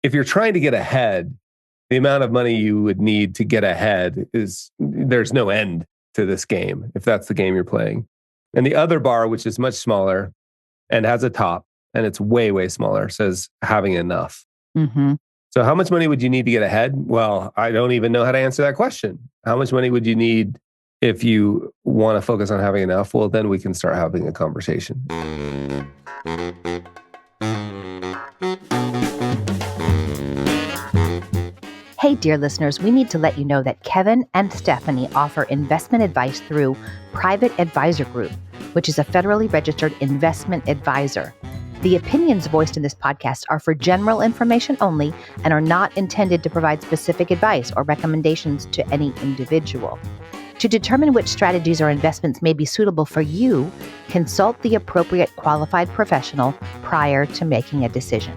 if you're trying to get ahead, the amount of money you would need to get ahead there's no end to this game, if that's the game you're playing. And the other bar, which is much smaller and has a top, and it's way, way smaller, says having enough. Mm-hmm. So how much money would you need to get ahead? Well, I don't even know how to answer that question. How much money would you need if you want to focus on having enough? Well, then we can start having a conversation. Hey, dear listeners, we need to let you know that Kevin and Stephanie offer investment advice through Private Advisor Group, which is a federally registered investment advisor. The opinions voiced in this podcast are for general information only and are not intended to provide specific advice or recommendations to any individual. To determine which strategies or investments may be suitable for you, consult the appropriate qualified professional prior to making a decision.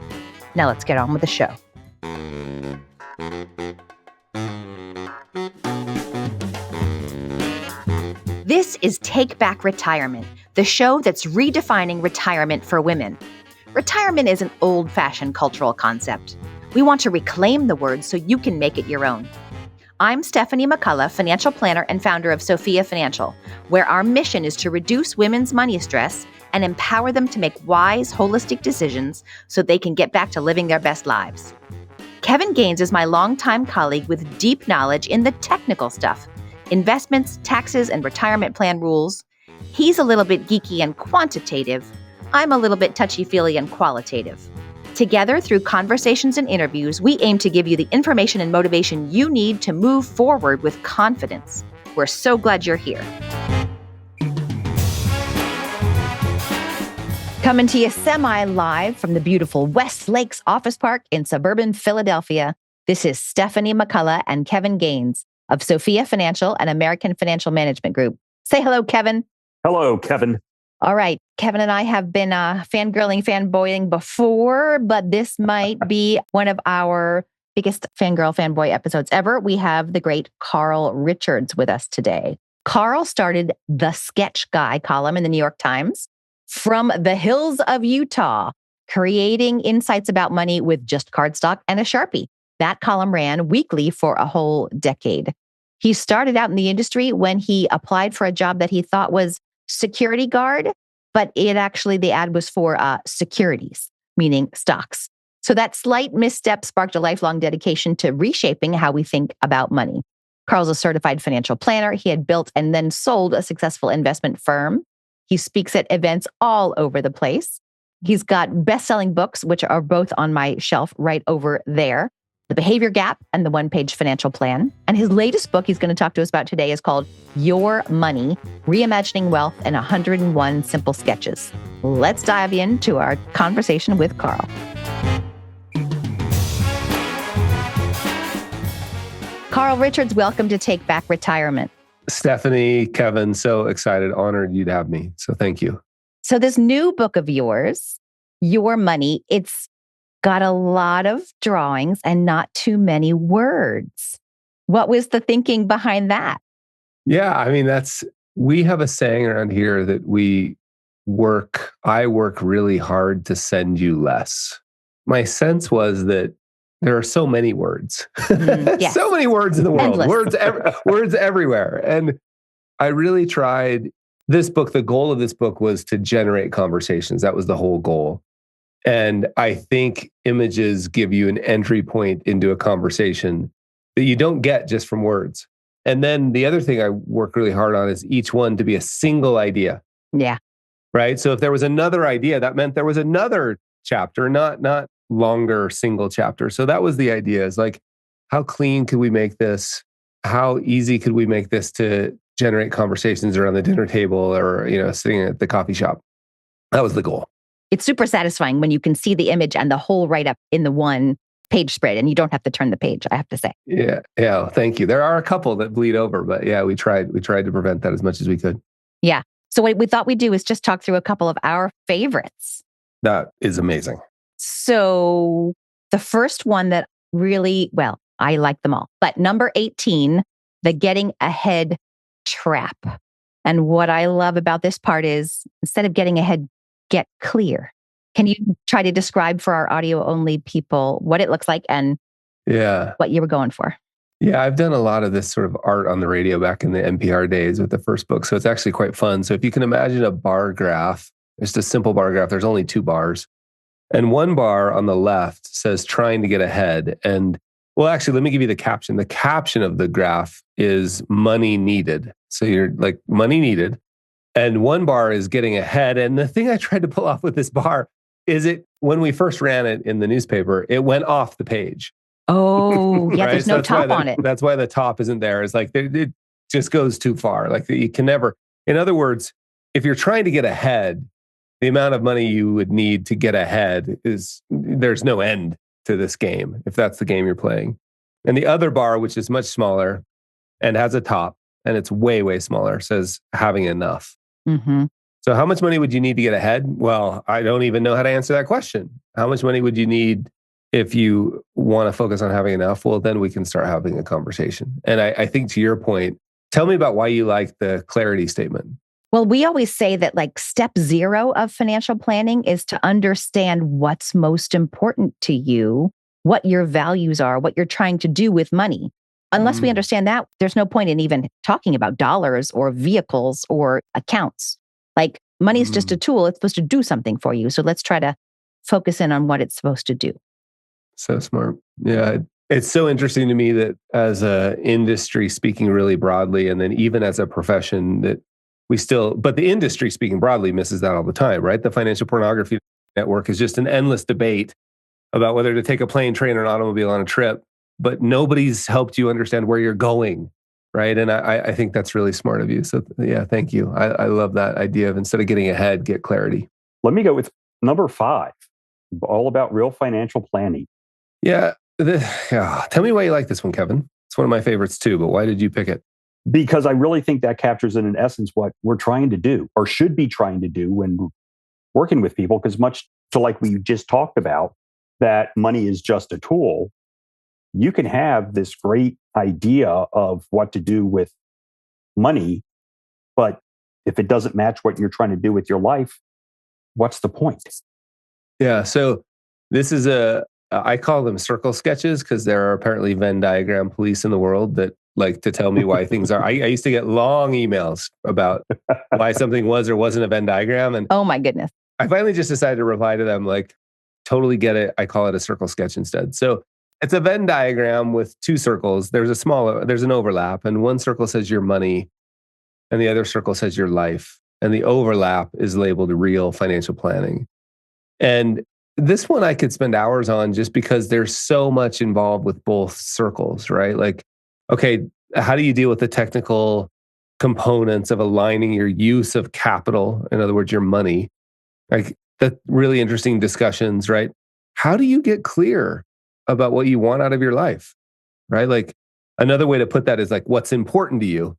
Now let's get on with the show. This is Take Back Retirement, the show that's redefining retirement for women. Retirement is an old-fashioned cultural concept. We want to reclaim the word so you can make it your own. I'm Stephanie McCullough, financial planner and founder of Sophia Financial, where our mission is to reduce women's money stress and empower them to make wise, holistic decisions so they can get back to living their best lives. Kevin Gaines is my longtime colleague with deep knowledge in the technical stuff, investments, taxes, and retirement plan rules. He's a little bit geeky and quantitative. I'm a little bit touchy-feely and qualitative. Together, through conversations and interviews, we aim to give you the information and motivation you need to move forward with confidence. We're so glad you're here. Coming to you semi-live from the beautiful West Lakes Office Park in suburban Philadelphia, this is Stephanie McCullough and Kevin Gaines of Sophia Financial and American Financial Management Group. Say hello, Kevin. Hello, Kevin. All right. Kevin and I have been fangirling, fanboying before, but this might be one of our biggest fangirl, fanboy episodes ever. We have the great Carl Richards with us today. Carl started the Sketch Guy column in the New York Times from the hills of Utah, creating insights about money with just cardstock and a Sharpie. That column ran weekly for a whole decade. He started out in the industry when he applied for a job that he thought was security guard, but the ad was for securities, meaning stocks. So that slight misstep sparked a lifelong dedication to reshaping how we think about money. Carl's a certified financial planner. He had built and then sold a successful investment firm. He speaks at events all over the place. He's got best-selling books, which are both on my shelf right over there. The Behavior Gap and the One-Page Financial Plan. And his latest book he's going to talk to us about today is called Your Money, Reimagining Wealth in 101 Simple Sketches. Let's dive into our conversation with Carl. Carl Richards, welcome to Take Back Retirement. Stephanie, Kevin, so excited, honored you'd have me. So thank you. So this new book of yours, Your Money, it's got a lot of drawings and not too many words. What was the thinking behind that? Yeah, I mean, we have a saying around here that I work really hard to send you less. My sense was that there are so many words, Yes. So many words in the world, Endless. words everywhere. And I really tried this book. The goal of this book was to generate conversations. That was the whole goal. And I think images give you an entry point into a conversation that you don't get just from words. And then the other thing I work really hard on is each one to be a single idea. Yeah. Right. So if there was another idea, that meant there was another chapter, not longer single chapter. So that was the idea, is like, how clean could we make this? How easy could we make this to generate conversations around the dinner table or, sitting at the coffee shop? That was the goal. It's super satisfying when you can see the image and the whole write-up in the one page spread, and you don't have to turn the page, I have to say. Yeah. Thank you. There are a couple that bleed over, but yeah, we tried to prevent that as much as we could. Yeah. So what we thought we'd do is just talk through a couple of our favorites. That is amazing. So the first one that really, I like them all, but number 18, the getting ahead trap. And what I love about this part is instead of getting ahead, get clear. Can you try to describe for our audio only people what it looks like and what you were going for? Yeah, I've done a lot of this sort of art on the radio back in the NPR days with the first book. So it's actually quite fun. So if you can imagine a bar graph, just a simple bar graph, there's only two bars. And one bar on the left says trying to get ahead. And well, actually, let me give you the caption. The caption of the graph is money needed. So you're like money needed. And one bar is getting ahead. And the thing I tried to pull off with this bar is when we first ran it in the newspaper, it went off the page. Oh, yeah, right? there's no top on it. That's why the top isn't there. It's like it just goes too far. Like you can never, in other words, if you're trying to get ahead, the amount of money you would need to get ahead there's no end to this game, if that's the game you're playing. And the other bar, which is much smaller and has a top, and it's way, way smaller, says having enough. Mm-hmm. So how much money would you need to get ahead? Well, I don't even know how to answer that question. How much money would you need if you want to focus on having enough? Well, then we can start having a conversation. And I think to your point, tell me about why you like the clarity statement. Well, we always say that like step 0 of financial planning is to understand what's most important to you, what your values are, what you're trying to do with money. Unless we understand that, there's no point in even talking about dollars or vehicles or accounts. Like money is just a tool. It's supposed to do something for you. So let's try to focus in on what it's supposed to do. So smart. Yeah. It's so interesting to me that as an industry speaking really broadly, and then even as a profession that but the industry speaking broadly misses that all the time, right? The financial pornography network is just an endless debate about whether to take a plane, train, or an automobile on a trip, but nobody's helped you understand where you're going, right? And I think that's really smart of you. So yeah, thank you. I love that idea of instead of getting ahead, get clarity. Let me go with number 5, all about real financial planning. Yeah. Tell me why you like this one, Kevin. It's one of my favorites too, but why did you pick it? Because I really think that captures in essence what we're trying to do or should be trying to do when working with people. Because much to like we just talked about, that money is just a tool. You can have this great idea of what to do with money, but if it doesn't match what you're trying to do with your life, what's the point? Yeah. So this is I call them circle sketches because there are apparently Venn diagram police in the world that like to tell me why things are. I used to get long emails about why something was or wasn't a Venn diagram. And oh my goodness. I finally just decided to reply to them like, totally get it. I call it a circle sketch instead. So it's a Venn diagram with two circles. There's an overlap, and one circle says your money and the other circle says your life. And the overlap is labeled real financial planning. And this one I could spend hours on just because there's so much involved with both circles, right? Like, okay, how do you deal with the technical components of aligning your use of capital, in other words, your money? Like the really interesting discussions, right? How do you get clear about what you want out of your life, right? Like another way to put that is like, what's important to you?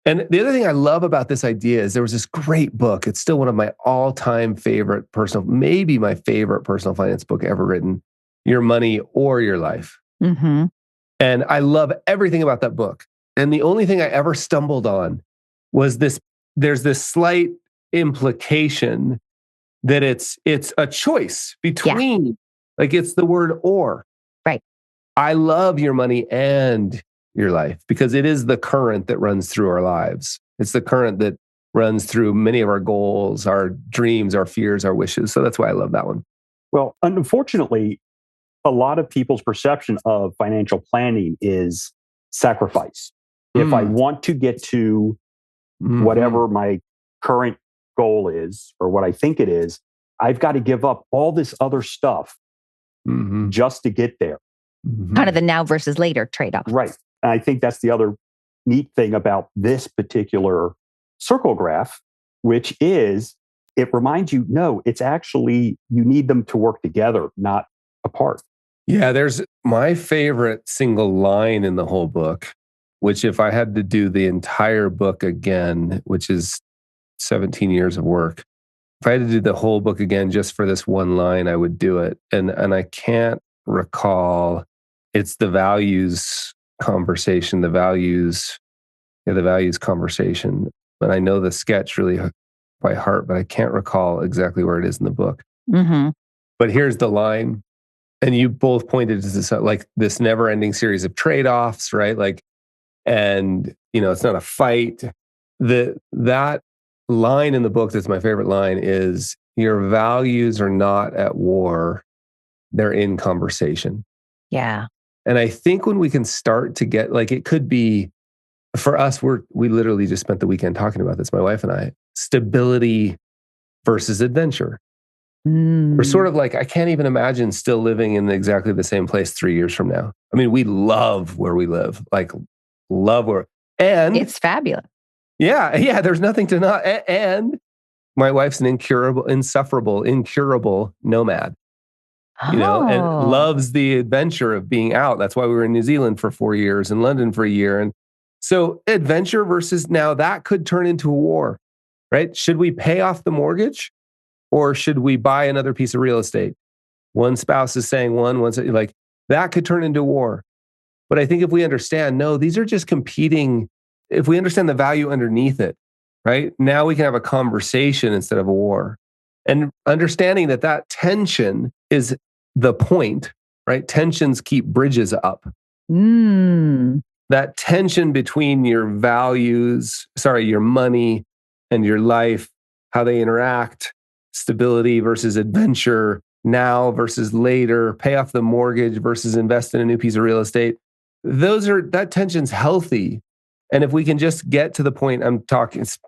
And the other thing I love about this idea is there was this great book. It's still one of my all-time favorite maybe my favorite personal finance book ever written, Your Money or Your Life. Mm-hmm. And I love everything about that book. And the only thing I ever stumbled on was there's this slight implication that it's a choice between, like it's the word or. Right. I love your money and your life because it is the current that runs through our lives. It's the current that runs through many of our goals, our dreams, our fears, our wishes. So that's why I love that one. Well, unfortunately, a lot of people's perception of financial planning is sacrifice. If I want to get to whatever my current goal is or what I think it is, I've got to give up all this other stuff just to get there. Kind of the now versus later trade-off. Right. And I think that's the other neat thing about this particular circle graph, which is it reminds you, no, it's actually, you need them to work together, not apart. Yeah, there's my favorite single line in the whole book, which if I had to do the entire book again, which is 17 years of work, if I had to do the whole book again just for this one line, I would do it. And I can't recall, it's the values conversation, the values conversation. But I know the sketch really by heart, but I can't recall exactly where it is in the book. Mm-hmm. but here's the line. And you both pointed to this, like this never ending series of trade-offs, right? Like, and it's not a fight. That line in the book that's my favorite line is, your values are not at war, they're in conversation. Yeah. And I think when we can start to get, like, it could be, for us, we literally just spent the weekend talking about this, my wife and I, stability versus adventure. We're sort of like, I can't even imagine still living in exactly the same place 3 years from now. I mean, we love where we live, like love where, and it's fabulous. Yeah. There's nothing to not, and my wife's an insufferable, incurable nomad, and loves the adventure of being out. That's why we were in New Zealand for 4 years and London for a year. And so adventure versus, now that could turn into a war, right? Should we pay off the mortgage? Or should we buy another piece of real estate? One spouse is saying one's like, that could turn into war. But I think if we understand, no, these are just competing. If we understand the value underneath it, right? Now we can have a conversation instead of a war. And understanding that tension is the point, right? Tensions keep bridges up. That tension between your your money and your life, how they interact, stability versus adventure, now versus later, pay off the mortgage versus invest in a new piece of real estate. That tension's healthy. And if we can just get to the point,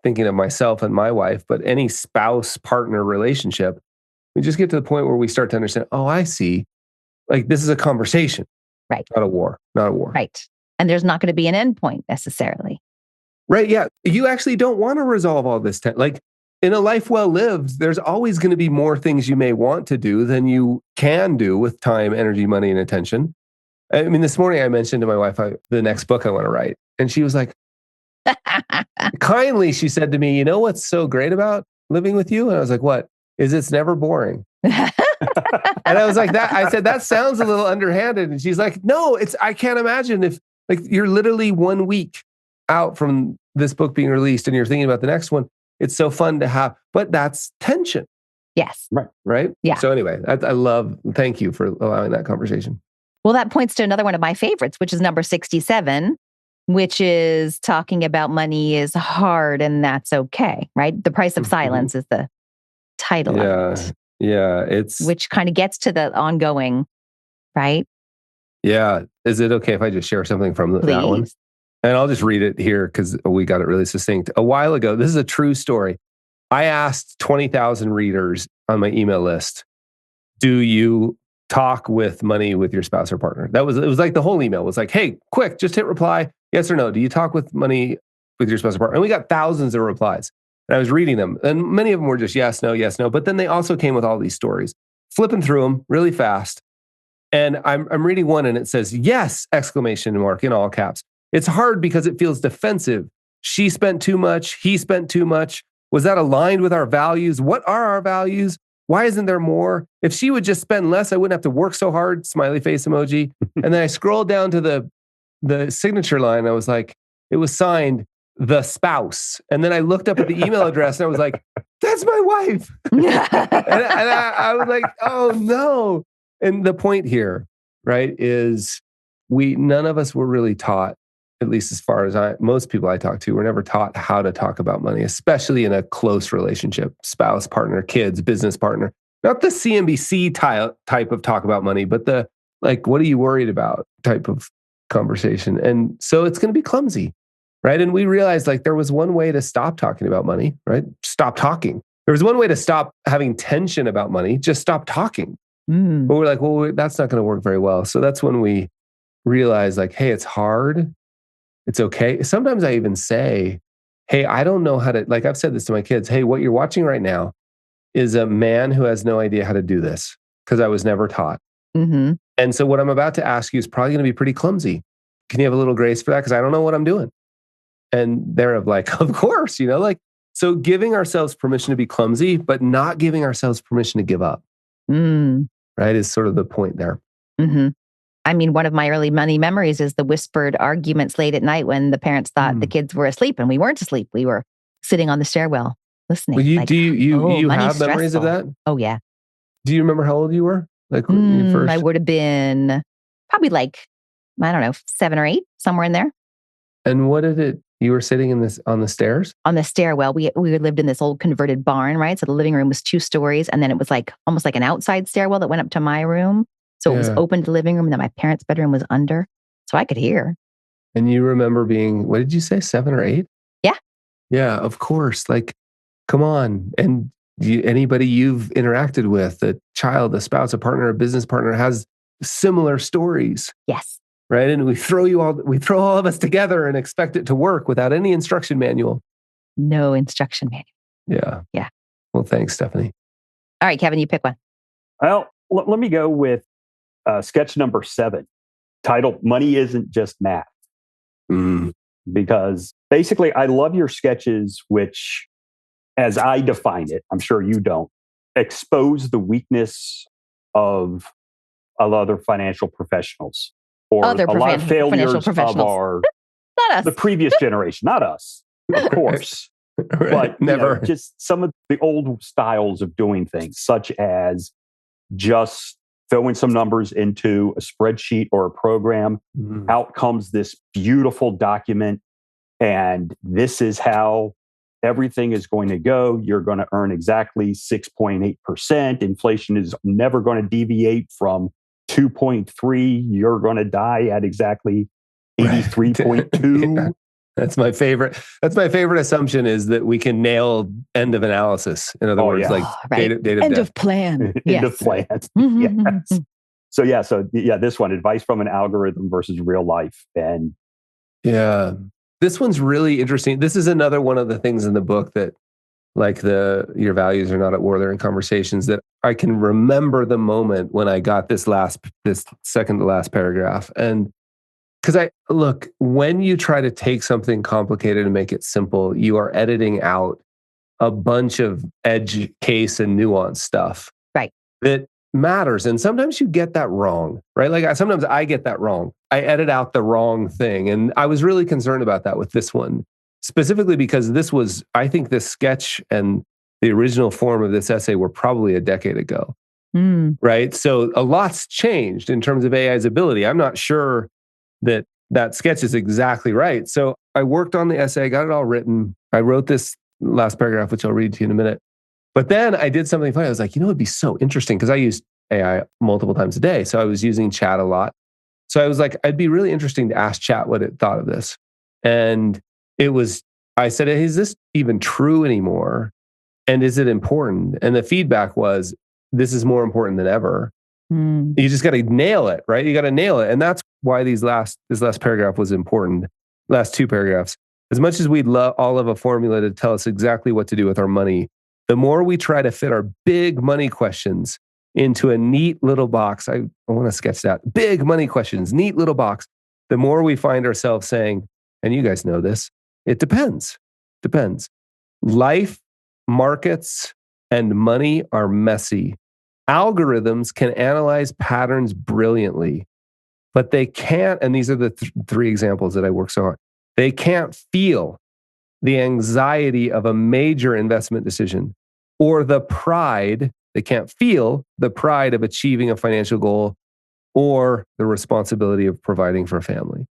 thinking of myself and my wife, but any spouse partner relationship, we just get to the point where we start to understand, oh, I see. Like, this is a conversation, right? Not a war. Right. And there's not going to be an end point necessarily. Right. Yeah. You actually don't want to resolve all this. In a life well lived, there's always going to be more things you may want to do than you can do with time, energy, money, and attention. I mean, this morning I mentioned to my wife the next book I want to write. And she was like, kindly, she said to me, you know what's so great about living with you? And I was like, what? Is it's never boring. And I was like, I said, that sounds a little underhanded. And she's like, no, I can't imagine if, like, you're literally 1 week out from this book being released and you're thinking about the next one. It's so fun to have, but that's tension. Yes. Right? Yeah. So anyway, thank you for allowing that conversation. Well, that points to another one of my favorites, which is number 67, which is talking about money is hard and that's okay, right? The Price of Silence is the title of it. Yeah. Which kind of gets to the ongoing, right? Yeah. Is it okay if I just share something from that one? And I'll just read it here because we got it really succinct. A while ago, this is a true story. I asked 20,000 readers on my email list, do you talk with money with your spouse or partner? It was like the whole email was like, hey, quick, just hit reply. Yes or no. Do you talk with money with your spouse or partner? And we got thousands of replies. And I was reading them. And many of them were just yes, no. But then they also came with all these stories, flipping through them really fast. And I'm reading one and it says, yes, ! In all caps. It's hard because it feels defensive. She spent too much. He spent too much. Was that aligned with our values? What are our values? Why isn't there more? If she would just spend less, I wouldn't have to work so hard. Smiley face emoji. And then I scrolled down to the signature line. I was like, it was signed the spouse. And then I looked up at the email address and I was like, that's my wife. and I was like, oh no. And the point here, right, is none of us were really taught, at least as far as most people I talk to, were never taught how to talk about money, especially in a close relationship, spouse, partner, kids, business partner. Not the CNBC type of talk about money, but the, like, what are you worried about type of conversation. And so it's going to be clumsy, right? And we realized, like, there was one way to stop talking about money, right? Stop talking. There was one way to stop having tension about money, just stop talking. But we're like, well, that's not going to work very well. So that's when we realized, like, hey, it's hard. It's okay. Sometimes I even say, hey, I don't know how to, like, I've said this to my kids, hey, what you're watching right now is a man who has no idea how to do this because I was never taught. And so what I'm about to ask you is probably going to be pretty clumsy. Can you have a little grace for that? Because I don't know what I'm doing. And they're like, of course, like, so giving ourselves permission to be clumsy, but not giving ourselves permission to give up, right, is sort of the point there. I mean, one of my early money memories is the whispered arguments late at night when the parents thought the kids were asleep and we weren't asleep. We were sitting on the stairwell listening. Well, do you have memories of that? Oh, yeah. Do you remember how old you were? Like when you first? I would have been probably like, I don't know, 7 or 8, somewhere in there. And what did it? You were sitting on the stairs? On the stairwell. We lived in this old converted barn, right? So the living room was 2 stories, and then it was like almost like an outside stairwell that went up to my room. So it was open to the living room, and then my parents' bedroom was under. So I could hear. And you remember being, what did you say, 7 or 8? Yeah. Yeah, of course. Like, come on. And anybody you've interacted with, a child, a spouse, a partner, a business partner, has similar stories. Yes. Right. And we throw all of us together and expect it to work without any instruction manual. No instruction manual. Yeah. Yeah. Well, thanks, Stephanie. All right, Kevin, you pick one. Well, let me go with sketch number 7, titled Money Isn't Just Math. Because basically, I love your sketches, which, as I define it, I'm sure you don't, expose the weakness of other financial professionals. Or a lot of failures of the previous generation, not us, of course. Right. But never just some of the old styles of doing things, such as just throwing some numbers into a spreadsheet or a program. Out comes this beautiful document, and this is how everything is going to go. You're going to earn exactly 6.8%. Inflation is never going to deviate from 2.3. You're going to die at exactly 83.2. Yeah. That's my favorite assumption, is that we can nail end of analysis. In other words, like date of end death. of plan. End of plan. Yes. So this one, advice from an algorithm versus real life. And yeah, this one's really interesting. This is another one of the things in the book that, like your values are not at war, they're in conversations, that I can remember the moment when I got this second to last paragraph. And because when you try to take something complicated and make it simple, you are editing out a bunch of edge case and nuance stuff. Right. That matters. And sometimes you get that wrong, right? Like sometimes I get that wrong. I edit out the wrong thing. And I was really concerned about that with this one, specifically because I think this sketch and the original form of this essay were probably a decade ago, right? So a lot's changed in terms of AI's ability. I'm not sure that sketch is exactly right. So I worked on the essay, got it all written. I wrote this last paragraph, which I'll read to you in a minute. But then I did something funny. I was like, it'd be so interesting, because I use AI multiple times a day. So I was using chat a lot. So I was like, it'd be really interesting to ask chat what it thought of this. And I said, is this even true anymore? And is it important? And the feedback was, this is more important than ever. You just got to nail it, right? You got to nail it. And that's why this last paragraph was important. Last 2 paragraphs. As much as we'd love all of a formula to tell us exactly what to do with our money, the more we try to fit our big money questions into a neat little box. I want to sketch that. Big money questions, neat little box. The more we find ourselves saying, and you guys know this, it depends. Depends. Life, markets, and money are messy. Algorithms can analyze patterns brilliantly, but they can't, and these are the 3 examples that I work so hard, they can't feel the anxiety of a major investment decision or they can't feel the pride of achieving a financial goal or the responsibility of providing for a family.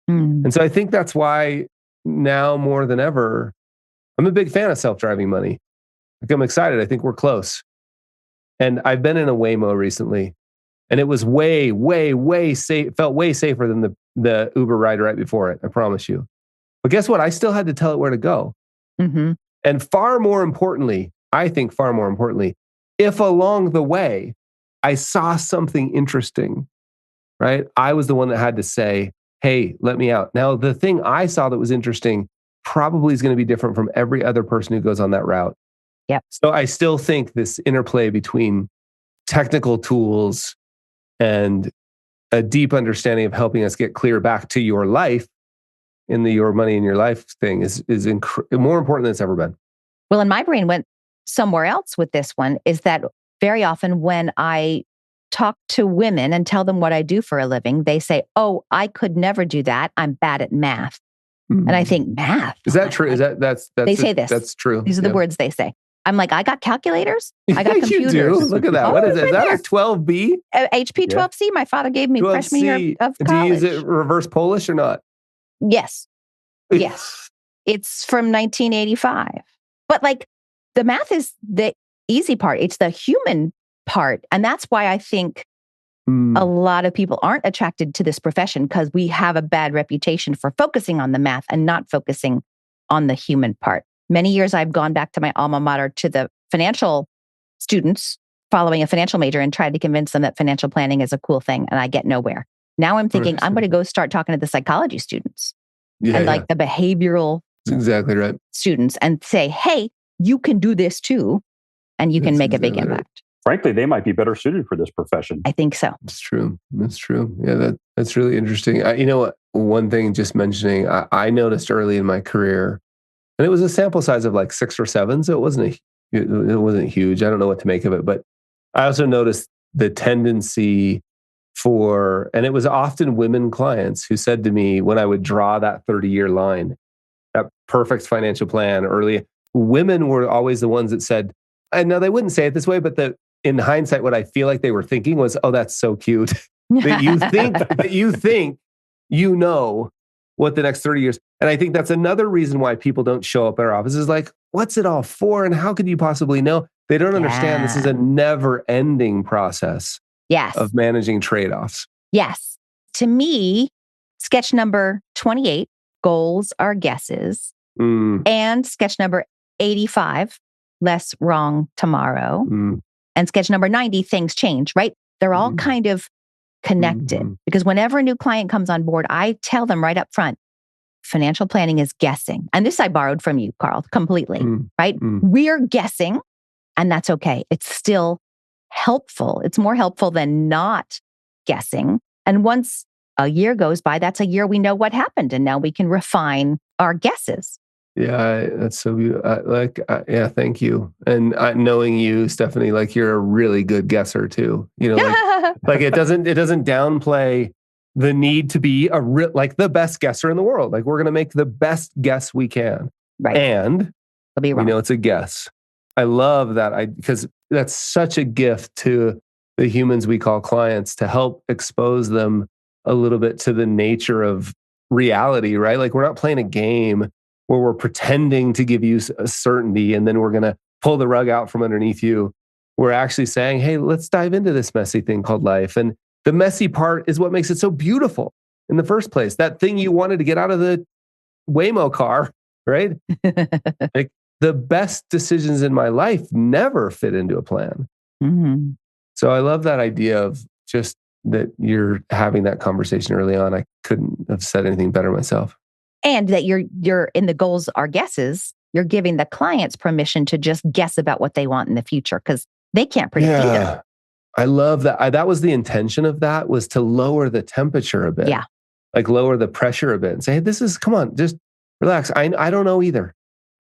And so I think that's why now more than ever, I'm a big fan of self-driving money. Like, I'm excited. I think we're close. And I've been in a Waymo recently, and it was felt way safer than the Uber ride right before it, I promise you. But guess what? I still had to tell it where to go. And far more importantly, if along the way I saw something interesting, right? I was the one that had to say, hey, let me out. Now, the thing I saw that was interesting probably is going to be different from every other person who goes on that route. Yep. So I still think this interplay between technical tools and a deep understanding of helping us get clear back to your life in the your money in your life thing is more important than it's ever been. Well, and my brain went somewhere else with this one, is that very often when I talk to women and tell them what I do for a living, they say, oh, I could never do that. I'm bad at math. And I think, math? Is that true? That's they say this. That's true. These are the words they say. I'm like, I got calculators. I got You computers. do. Look at that. Oh, What is it? Is right that a there. 12B? HP 12C. My father gave me freshman year of college. Do you use it reverse Polish or not? Yes. Yes. It's from 1985. But like the math is the easy part. It's the human part. And that's why I think a lot of people aren't attracted to this profession, because we have a bad reputation for focusing on the math and not focusing on the human part. Many years I've gone back to my alma mater, to the financial students following a financial major, and tried to convince them that financial planning is a cool thing, and I get nowhere. Now I'm thinking I'm going to go start talking to the psychology students and like the behavioral That's exactly right. students and say, hey, you can do this too, and you can make a big impact. Frankly, they might be better suited for this profession. I think so. It's true. That's true. Yeah, that's really interesting. You know what? One thing just mentioning, I noticed early in my career, and it was a sample size of like 6 or 7, so it wasn't huge. I don't know what to make of it, but I also noticed the tendency for, and it was often women clients who said to me when I would draw that 30-year line, that perfect financial plan early, women were always the ones that said, I know they wouldn't say it this way, but in hindsight, what I feel like they were thinking was, oh, that's so cute that you think you know what the next 30 years. And I think that's another reason why people don't show up at our offices. Like, what's it all for? And how could you possibly know? They don't understand this is a never-ending process of managing trade-offs. Yes. To me, sketch number 28, goals are guesses, and sketch number 85, less wrong tomorrow, and sketch number 90, things change, right? They're all kind of connected, because whenever a new client comes on board, I tell them right up front, financial planning is guessing. And this I borrowed from you, Carl, completely, right? We're guessing, and that's okay. It's still helpful. It's more helpful than not guessing. And once a year goes by, that's a year we know what happened, and now we can refine our guesses. Yeah, that's so beautiful. Yeah, thank you. And knowing you, Stephanie, like you're a really good guesser too. You know, like it doesn't downplay the need to be like the best guesser in the world. Like we're going to make the best guess we can, right? And it'll be wrong. You know, it's a guess. I love that because that's such a gift to the humans we call clients, to help expose them a little bit to the nature of reality, right? Like we're not playing a game where we're pretending to give you a certainty and then we're going to pull the rug out from underneath you. We're actually saying, hey, let's dive into this messy thing called life. And the messy part is what makes it so beautiful in the first place. That thing you wanted to get out of the Waymo car, right? Like the best decisions in my life never fit into a plan. So I love that idea of just that you're having that conversation early on. I couldn't have said anything better myself. And that you're in the goals are guesses, you're giving the clients permission to just guess about what they want in the future, because they can't predict either. I love that. That was the intention of that, was to lower the temperature a bit. Yeah. Like lower the pressure a bit and say, hey, come on, just relax. I don't know either.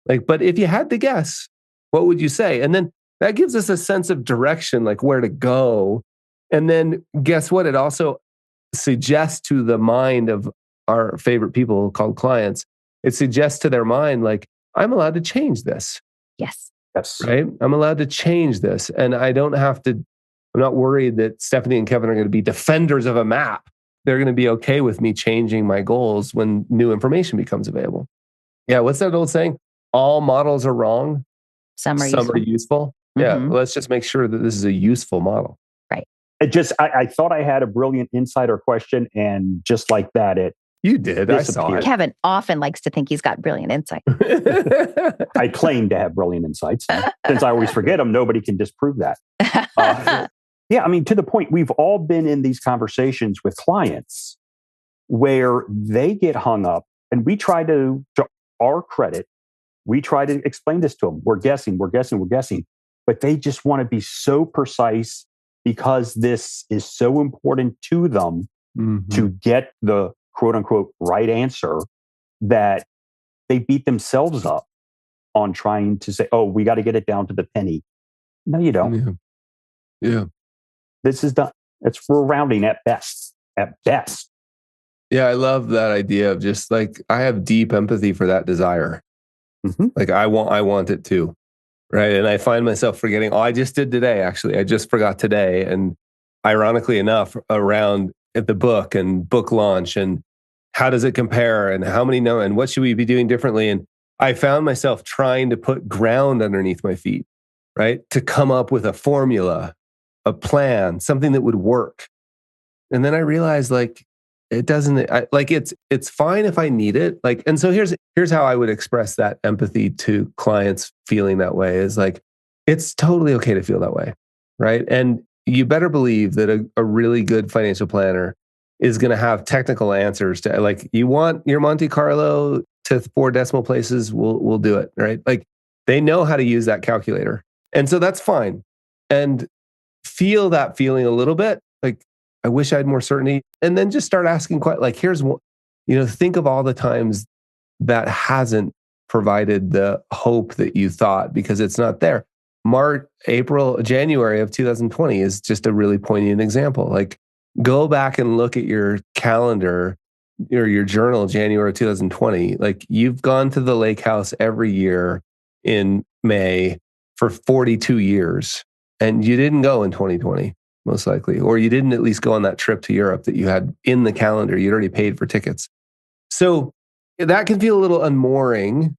Like, but if you had to guess, what would you say? And then that gives us a sense of direction, like where to go. And then guess what? It also suggests to the mind of our favorite people called clients, it suggests to their mind, like, I'm allowed to change this. Yes. Right? I'm allowed to change this. And I don't have to, I'm not worried that Stephanie and Kevin are going to be defenders of a map. They're going to be okay with me changing my goals when new information becomes available. Yeah. What's that old saying? All models are wrong. Some are useful. Yeah. Let's just make sure that this is a useful model. Right. I thought I had a brilliant insider question, and just like that, you did. I saw it. Kevin often likes to think he's got brilliant insight. I claim to have brilliant insights. Since I always forget them, nobody can disprove that. Yeah, I mean, to the point, we've all been in these conversations with clients where they get hung up, and we try to our credit, we try to explain this to them. We're guessing. But they just want to be so precise because this is so important to them to get the quote unquote right answer, that they beat themselves up on trying to say, oh, we got to get it down to the penny. No, you don't. Yeah. This is done. We're rounding at best. Yeah. I love that idea of just like, I have deep empathy for that desire. Like I want it too. right? And I find myself forgetting, oh, I just did today, actually. I just forgot today. And ironically enough, around at the book and book launch and how does it compare and how many know and what should we be doing differently? And I found myself trying to put ground underneath my feet, right? To come up with a formula, a plan, something that would work. And then I realized like it doesn't it's fine if I need it. Like, and so here's how I would express that empathy to clients feeling that way is like it's totally okay to feel that way. Right. And you better believe that a really good financial planner is going to have technical answers to like you want your Monte Carlo to 4 decimal places, we'll do it. Right. Like they know how to use that calculator. And so that's fine. And feel that feeling a little bit like, I wish I had more certainty. And then just start asking like, here's what, think of all the times that hasn't provided the hope that you thought because it's not there. March, April, January of 2020 is just a really poignant example. Like go back and look at your calendar or your journal, January of 2020. Like you've gone to the lake house every year in May for 42 years and you didn't go in 2020. Most likely, or you didn't at least go on that trip to Europe that you had in the calendar. You'd already paid for tickets. So that can feel a little unmooring,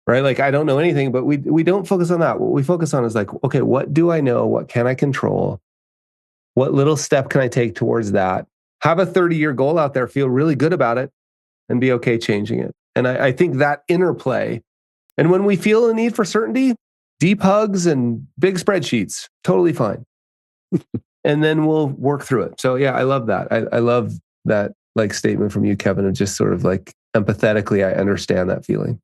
right? Like I don't know anything, but we don't focus on that. What we focus on is like, okay, what do I know? What can I control? What little step can I take towards that? Have a 30-year goal out there, feel really good about it, and be okay changing it. And I think that interplay, and when we feel a need for certainty, deep hugs and big spreadsheets, totally fine. And then we'll work through it. So yeah, I love that. I love that like statement from you, Kevin, of just sort of like empathetically, I understand that feeling.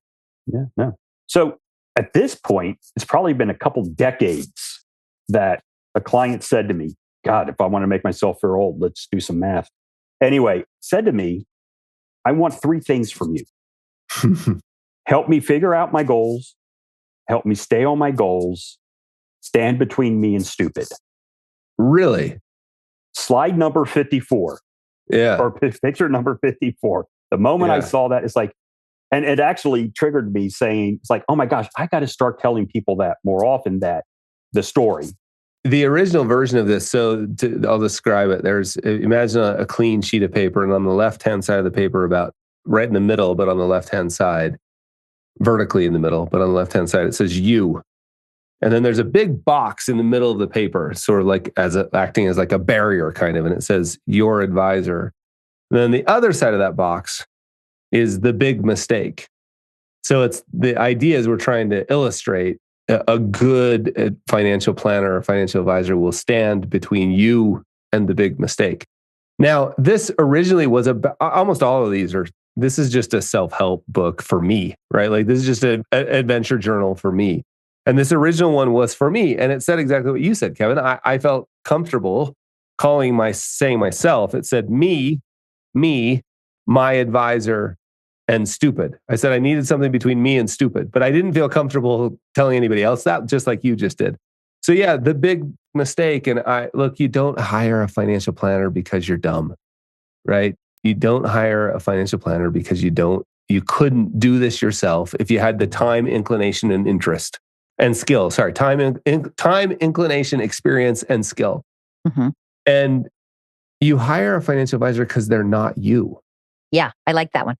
Yeah, no. So at this point, it's probably been a couple decades that a client said to me, God, if I want to make myself feel old, let's do some math. Anyway, said to me, I want 3 things from you. Help me figure out my goals, help me stay on my goals, stand between me and stupid. Really? Slide number 54. Yeah. Or picture number 54. The moment I saw that, it's like, and it actually triggered me saying, it's like, oh my gosh, I got to start telling people that more often, that the story. The original version of this, I'll describe it. Imagine a clean sheet of paper, and on the left-hand side of the paper, about right in the middle, but on the left-hand side, vertically in the middle, but on the left-hand side, it says you. And then there's a big box in the middle of the paper, sort of like acting as like a barrier kind of, and it says your advisor. And then the other side of that box is the big mistake. So it's the idea is we're trying to illustrate a good financial planner or financial advisor will stand between you and the big mistake. Now, this originally was almost all of these this is just a self-help book for me, right? Like this is just an adventure journal for me. And this original one was for me. And it said exactly what you said, Kevin. I felt comfortable saying myself. It said me, my advisor, and stupid. I said I needed something between me and stupid, but I didn't feel comfortable telling anybody else that, just like you just did. So yeah, the big mistake. And you don't hire a financial planner because you're dumb, right? You don't hire a financial planner because you couldn't do this yourself if you had the time, inclination, and interest. And skill, time, inclination, experience, and skill. Mm-hmm. And you hire a financial advisor because they're not you. Yeah, I like that one.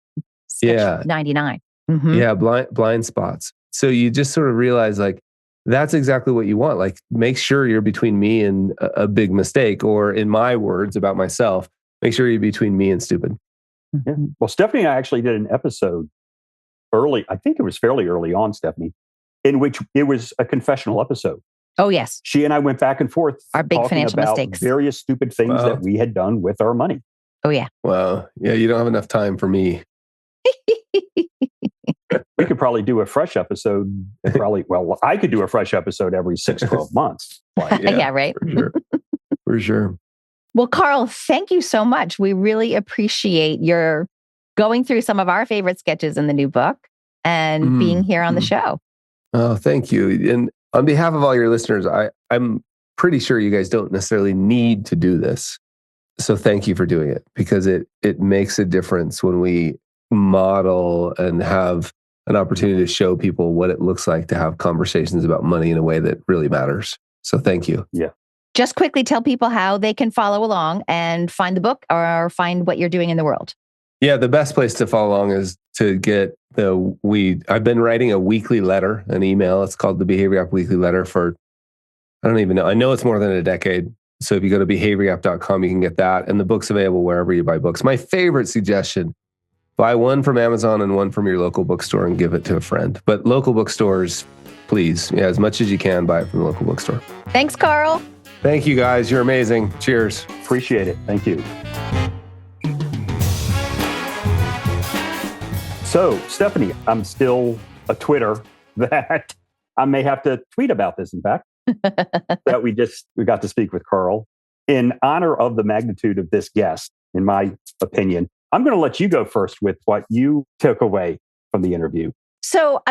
Sketch 99. Mm-hmm. Yeah, blind spots. So you just sort of realize like, that's exactly what you want. Like, make sure you're between me and a big mistake, or in my words about myself, make sure you're between me and stupid. Yeah. Well, Stephanie and I actually did an episode early. I think it was fairly early on, Stephanie, in which it was a confessional episode. Oh, yes. She and I went back and forth. Our big financial about mistakes. Various stupid things that we had done with our money. Oh, yeah. Wow. Yeah, you don't have enough time for me. We could probably do a fresh episode. I could do a fresh episode every 6-12 months. But, yeah, right. For sure. Well, Carl, thank you so much. We really appreciate your going through some of our favorite sketches in the new book and being here on the show. Oh, thank you. And on behalf of all your listeners, I'm pretty sure you guys don't necessarily need to do this. So thank you for doing it, because it makes a difference when we model and have an opportunity to show people what it looks like to have conversations about money in a way that really matters. So thank you. Yeah. Just quickly tell people how they can follow along and find the book or find what you're doing in the world. Yeah, the best place to follow along is to get I've been writing a weekly letter, an email. It's called the Behavior Gap Weekly Letter for, I don't even know. I know it's more than a decade. So if you go to behaviorgap.com, you can get that. And the book's available wherever you buy books. My favorite suggestion, buy one from Amazon and one from your local bookstore and give it to a friend. But local bookstores, please, as much as you can, buy it from the local bookstore. Thanks, Carl. Thank you, guys. You're amazing. Cheers. Appreciate it. Thank you. So, Stephanie, I'm still a Twitter that I may have to tweet about this, in fact, that we got to speak with Carl. In honor of the magnitude of this guest, in my opinion, I'm going to let you go first with what you took away from the interview. So,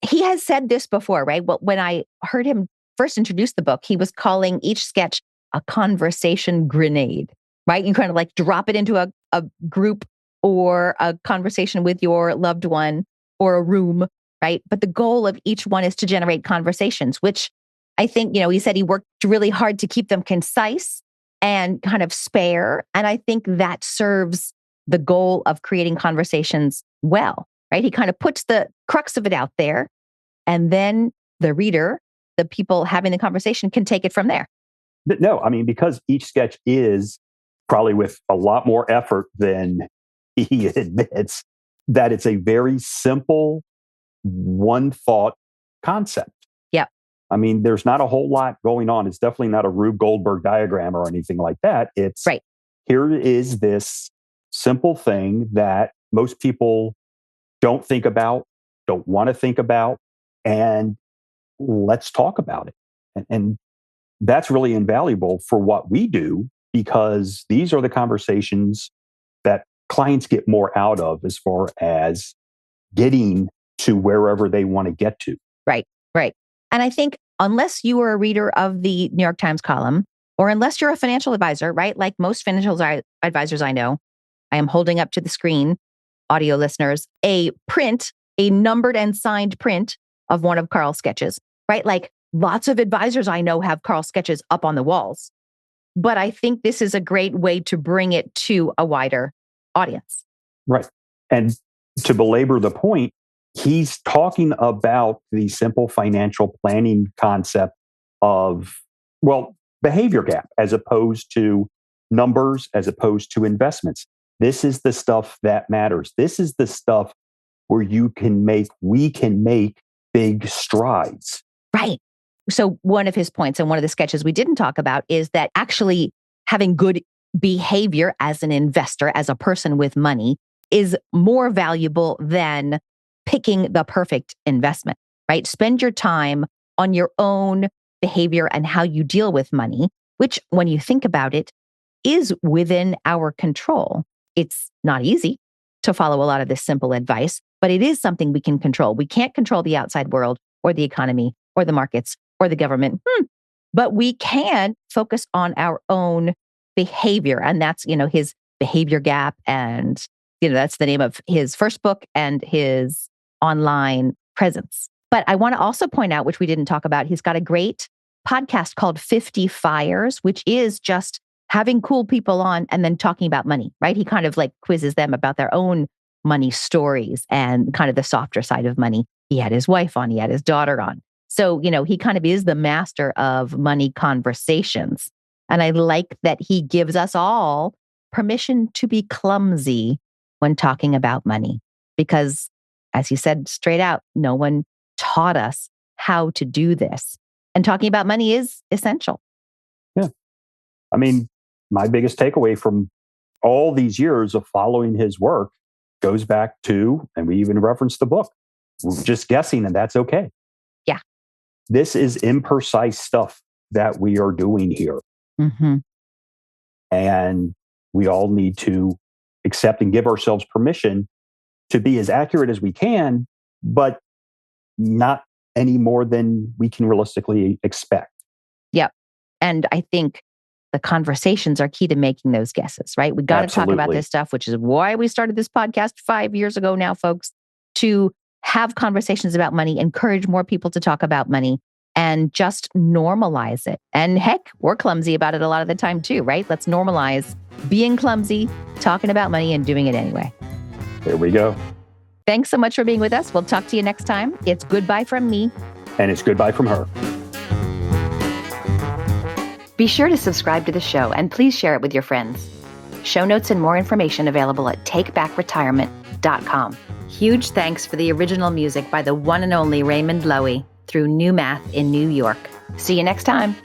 he has said this before, right? Well, when I heard him first introduce the book, he was calling each sketch a conversation grenade, right? You kind of like drop it into a group or a conversation with your loved one or a room, right? But the goal of each one is to generate conversations, which I think, he said he worked really hard to keep them concise and kind of spare. And I think that serves the goal of creating conversations well, right? He kind of puts the crux of it out there, and then the reader, the people having the conversation, can take it from there. But no, because each sketch is probably with a lot more effort than he admits, that it's a very simple, one thought concept. Yeah. There's not a whole lot going on. It's definitely not a Rube Goldberg diagram or anything like that. It's right. Here is this simple thing that most people don't think about, don't want to think about, and let's talk about it. And that's really invaluable for what we do, because these are the conversations that clients get more out of as far as getting to wherever they want to get to. Right. And I think unless you are a reader of the New York Times column, or unless you're a financial advisor, right? Like most financial advisors I know, I am holding up to the screen, audio listeners, a numbered and signed print of one of Carl's sketches, right? Like lots of advisors I know have Carl's sketches up on the walls. But I think this is a great way to bring it to a wider audience. Right. And to belabor the point, he's talking about the simple financial planning concept of, behavior gap, as opposed to numbers, as opposed to investments. This is the stuff that matters. This is the stuff where we can make big strides. Right. So one of his points and one of the sketches we didn't talk about is that actually having good behavior as an investor, as a person with money, is more valuable than picking the perfect investment, right? Spend your time on your own behavior and how you deal with money, which when you think about it, is within our control. It's not easy to follow a lot of this simple advice, but it is something we can control. We can't control the outside world or the economy or the markets or the government, but we can focus on our own behavior. And that's, his behavior gap. And, that's the name of his first book and his online presence. But I want to also point out, which we didn't talk about, he's got a great podcast called 50 Fires, which is just having cool people on and then talking about money, right? He kind of like quizzes them about their own money stories and kind of the softer side of money. He had his wife on, he had his daughter on. So, he kind of is the master of money conversations. And I like that he gives us all permission to be clumsy when talking about money, because as he said straight out, no one taught us how to do this. And talking about money is essential. Yeah. My biggest takeaway from all these years of following his work goes back to, and we even referenced the book, we're just guessing, and that's okay. Yeah. This is imprecise stuff that we are doing here. Mm-hmm. And we all need to accept and give ourselves permission to be as accurate as we can, but not any more than we can realistically expect. Yep. And I think the conversations are key to making those guesses, right? We got to talk about this stuff, which is why we started this podcast 5 years ago now, folks, to have conversations about money, encourage more people to talk about money, and just normalize it. And heck, we're clumsy about it a lot of the time too, right? Let's normalize being clumsy, talking about money, and doing it anyway. There we go. Thanks so much for being with us. We'll talk to you next time. It's goodbye from me. And it's goodbye from her. Be sure to subscribe to the show and please share it with your friends. Show notes and more information available at takebackretirement.com. Huge thanks for the original music by the one and only Raymond Loewy through New Math in New York. See you next time.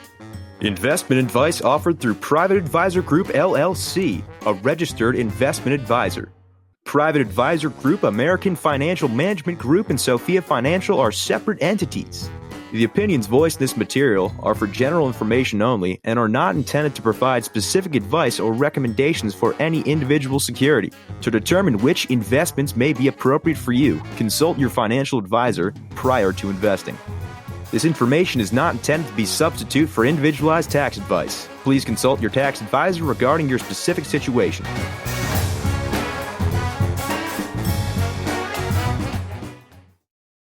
Investment advice offered through Private Advisor Group, LLC, a registered investment advisor. Private Advisor Group, American Financial Management Group, and Sophia Financial are separate entities. The opinions voiced in this material are for general information only and are not intended to provide specific advice or recommendations for any individual security. To determine which investments may be appropriate for you, consult your financial advisor prior to investing. This information is not intended to be a substitute for individualized tax advice. Please consult your tax advisor regarding your specific situation.